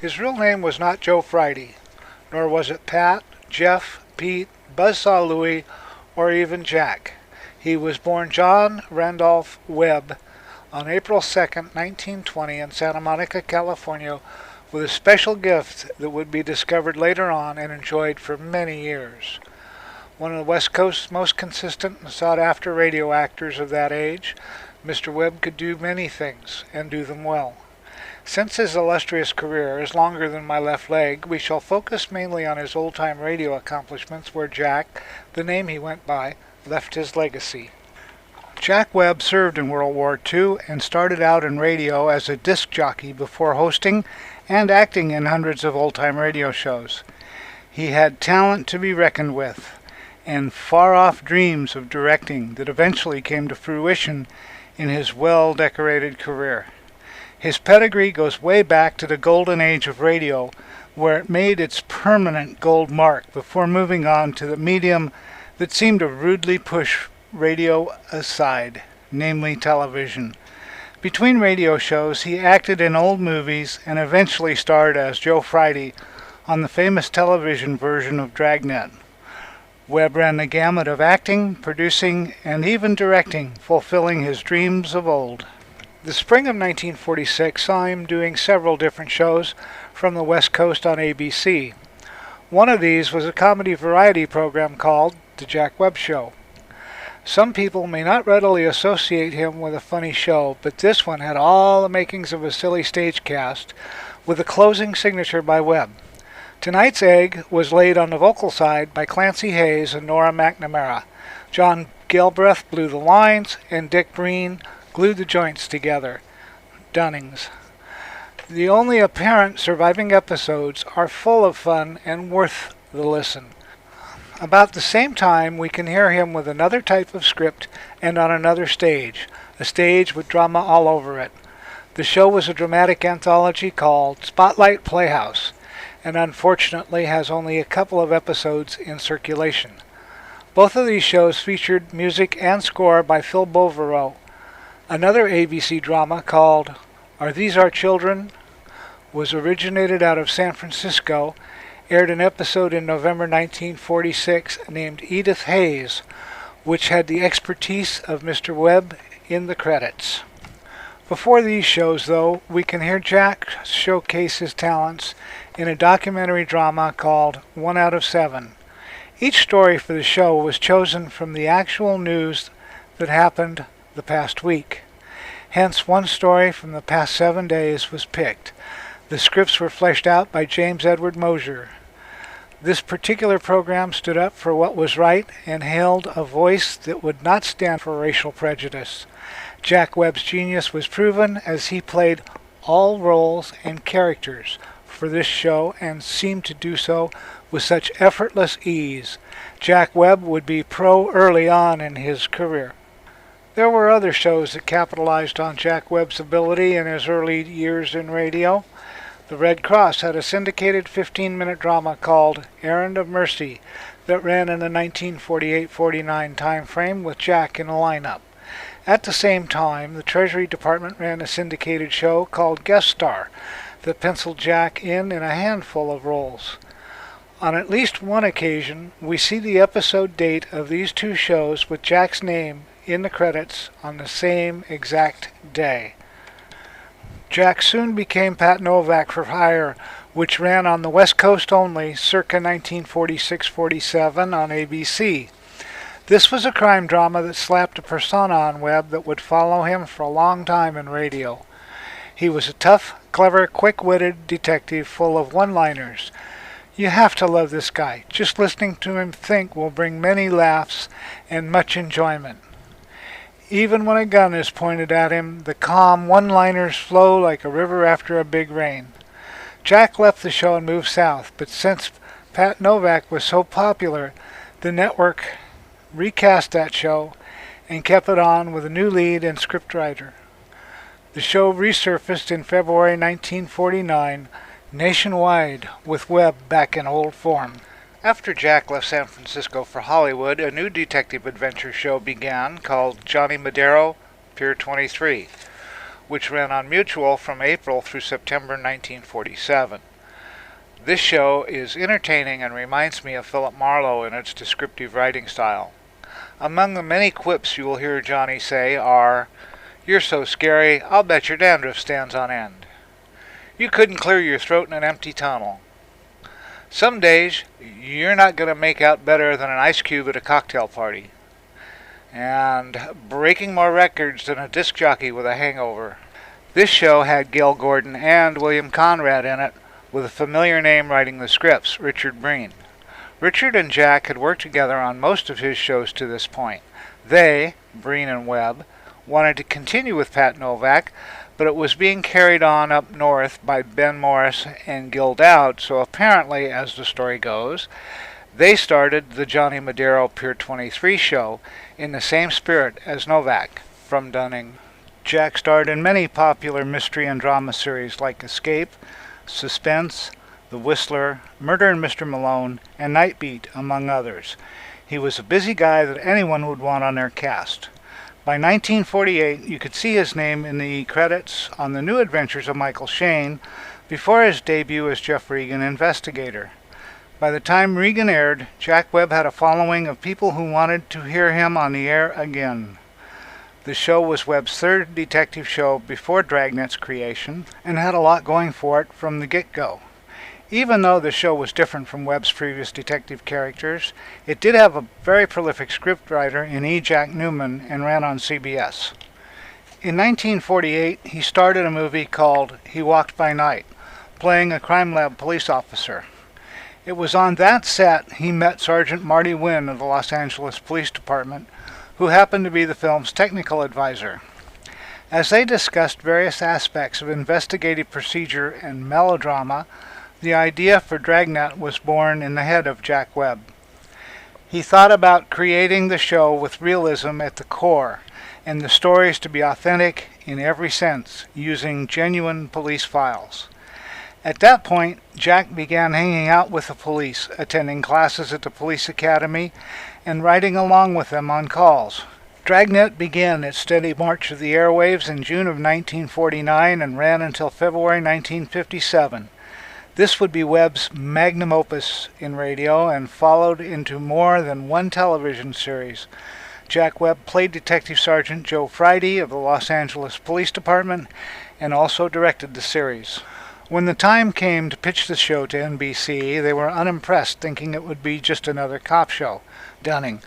His real name was not Joe Friday, nor was it Pat, Jeff, Pete, Buzzsaw Louie, or even Jack. He was born John Randolph Webb on April 2nd, 1920 in Santa Monica, California, with a special gift that would be discovered later on and enjoyed for many years. One of the West Coast's most consistent and sought-after radio actors of that age, Mr. Webb could do many things, and do them well. Since his illustrious career is longer than my left leg, we shall focus mainly on his old-time radio accomplishments where Jack, the name he went by, left his legacy. Jack Webb served in World War II and started out in radio as a disc jockey before hosting and acting in hundreds of old-time radio shows. He had talent to be reckoned with, and far-off dreams of directing that eventually came to fruition in his well-decorated career. His pedigree goes way back to the golden age of radio, where it made its permanent gold mark before moving on to the medium that seemed to rudely push radio aside, namely television. Between radio shows, he acted in old movies and eventually starred as Joe Friday on the famous television version of Dragnet. Webb ran the gamut of acting, producing, and even directing, fulfilling his dreams of old. The spring of 1946 saw him doing several different shows from the West Coast on ABC. One of these was a comedy variety program called The Jack Webb Show. Some people may not readily associate him with a funny show, but this one had all the makings of a silly stage cast, with a closing signature by Webb. Tonight's egg was laid on the vocal side by Clancy Hayes and Nora McNamara. John Galbraith blew the lines, and Dick Breen glued the joints together. Dunnings. The only apparent surviving episodes are full of fun and worth the listen. About the same time, we can hear him with another type of script and on another stage, a stage with drama all over it. The show was a dramatic anthology called Spotlight Playhouse, and unfortunately has only a couple of episodes in circulation. Both of these shows featured music and score by Phil Bovero. Another ABC drama called Are These Our Children was originated out of San Francisco, aired an episode in November 1946 named Edith Hayes, which had the expertise of Mr. Webb in the credits. Before these shows, though, we can hear Jack showcase his talents in a documentary drama called 1 out of 7. Each story for the show was chosen from the actual news that happened the past week. Hence, one story from the past 7 days was picked. The scripts were fleshed out by James Edward Mosier. This particular program stood up for what was right and held a voice that would not stand for racial prejudice. Jack Webb's genius was proven as he played all roles and characters for this show and seemed to do so with such effortless ease. Jack Webb would be pro early on in his career. There were other shows that capitalized on Jack Webb's ability in his early years in radio. The Red Cross had a syndicated 15-minute drama called Errand of Mercy that ran in the 1948-49 time frame with Jack in the lineup. At the same time, the Treasury Department ran a syndicated show called Guest Star that penciled Jack in a handful of roles. On at least one occasion, we see the episode date of these two shows with Jack's name in the credits on the same exact day. Jack soon became Pat Novak for Hire, which ran on the West Coast only circa 1946-47 on ABC. This was a crime drama that slapped a persona on Webb that would follow him for a long time in radio. He was a tough, clever, quick-witted detective full of one-liners. You have to love this guy. Just listening to him think will bring many laughs and much enjoyment. Even when a gun is pointed at him, the calm one-liners flow like a river after a big rain. Jack left the show and moved south, but since Pat Novak was so popular, the network recast that show and kept it on with a new lead and scriptwriter. The show resurfaced in February 1949 nationwide with Webb back in old form. After Jack left San Francisco for Hollywood, a new detective adventure show began called Johnny Madero, Pier 23, which ran on Mutual from April through September 1947. This show is entertaining and reminds me of Philip Marlowe in its descriptive writing style. Among the many quips you will hear Johnny say are, "You're so scary, I'll bet your dandruff stands on end." "You couldn't clear your throat in an empty tunnel." "Some days, you're not going to make out better than an ice cube at a cocktail party." And "breaking more records than a disc jockey with a hangover." This show had Gale Gordon and William Conrad in it, with a familiar name writing the scripts, Richard Breen. Richard and Jack had worked together on most of his shows to this point. They, Breen and Webb, wanted to continue with Pat Novak, but it was being carried on up north by Ben Morris and Gil Dowd, so apparently, as the story goes, they started the Johnny Madero Pier 23 show in the same spirit as Novak, from Dunning. Jack starred in many popular mystery and drama series like Escape, Suspense, The Whistler, Murder and Mr. Malone, and Night Beat, among others. He was a busy guy that anyone would want on their cast. By 1948, you could see his name in the credits on The New Adventures of Michael Shayne before his debut as Jeff Regan Investigator. By the time Regan aired, Jack Webb had a following of people who wanted to hear him on the air again. The show was Webb's third detective show before Dragnet's creation and had a lot going for it from the get-go. Even though the show was different from Webb's previous detective characters, it did have a very prolific scriptwriter in E. Jack Newman and ran on CBS. In 1948, he starred in a movie called He Walked by Night, playing a crime lab police officer. It was on that set he met Sergeant Marty Wynn of the Los Angeles Police Department, who happened to be the film's technical advisor. As they discussed various aspects of investigative procedure and melodrama, the idea for Dragnet was born in the head of Jack Webb. He thought about creating the show with realism at the core, and the stories to be authentic in every sense, using genuine police files. At that point, Jack began hanging out with the police, attending classes at the police academy, and riding along with them on calls. Dragnet began its steady march of the airwaves in June of 1949 and ran until February 1957. This would be Webb's magnum opus in radio and followed into more than one television series. Jack Webb played Detective Sergeant Joe Friday of the Los Angeles Police Department and also directed the series. When the time came to pitch the show to NBC, they were unimpressed, thinking it would be just another cop show. Dunning.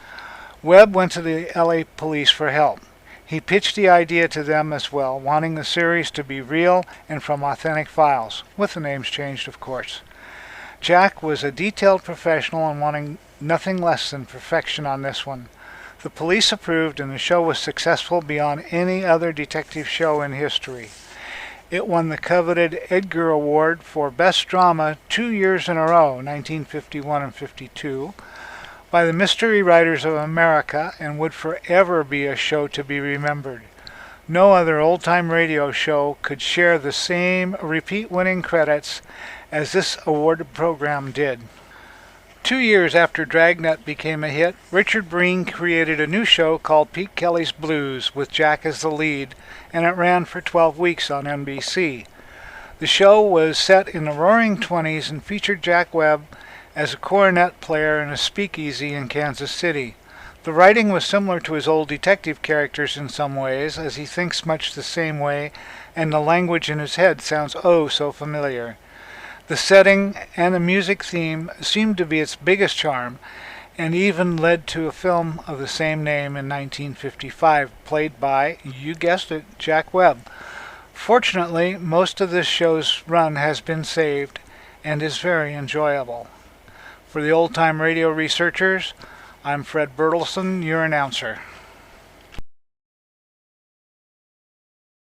Webb went to the LA police for help. He pitched the idea to them as well, wanting the series to be real and from authentic files, with the names changed, of course. Jack was a detailed professional and wanting nothing less than perfection on this one. The police approved, and the show was successful beyond any other detective show in history. It won the coveted Edgar Award for Best Drama 2 years in a row, 1951 and 52, by the Mystery Writers of America, and would forever be a show to be remembered. No other old-time radio show could share the same repeat-winning credits as this awarded program did. 2 years after Dragnet became a hit, Richard Breen created a new show called Pete Kelly's Blues, with Jack as the lead, and it ran for 12 weeks on NBC. The show was set in the Roaring '20s and featured Jack Webb as a cornet player in a speakeasy in Kansas City. The writing was similar to his old detective characters in some ways, as he thinks much the same way, and the language in his head sounds oh so familiar. The setting and the music theme seemed to be its biggest charm, and even led to a film of the same name in 1955, played by, you guessed it, Jack Webb. Fortunately, most of this show's run has been saved and is very enjoyable. For the Old Time Radio researchers, I'm Fred Bertelson, your announcer.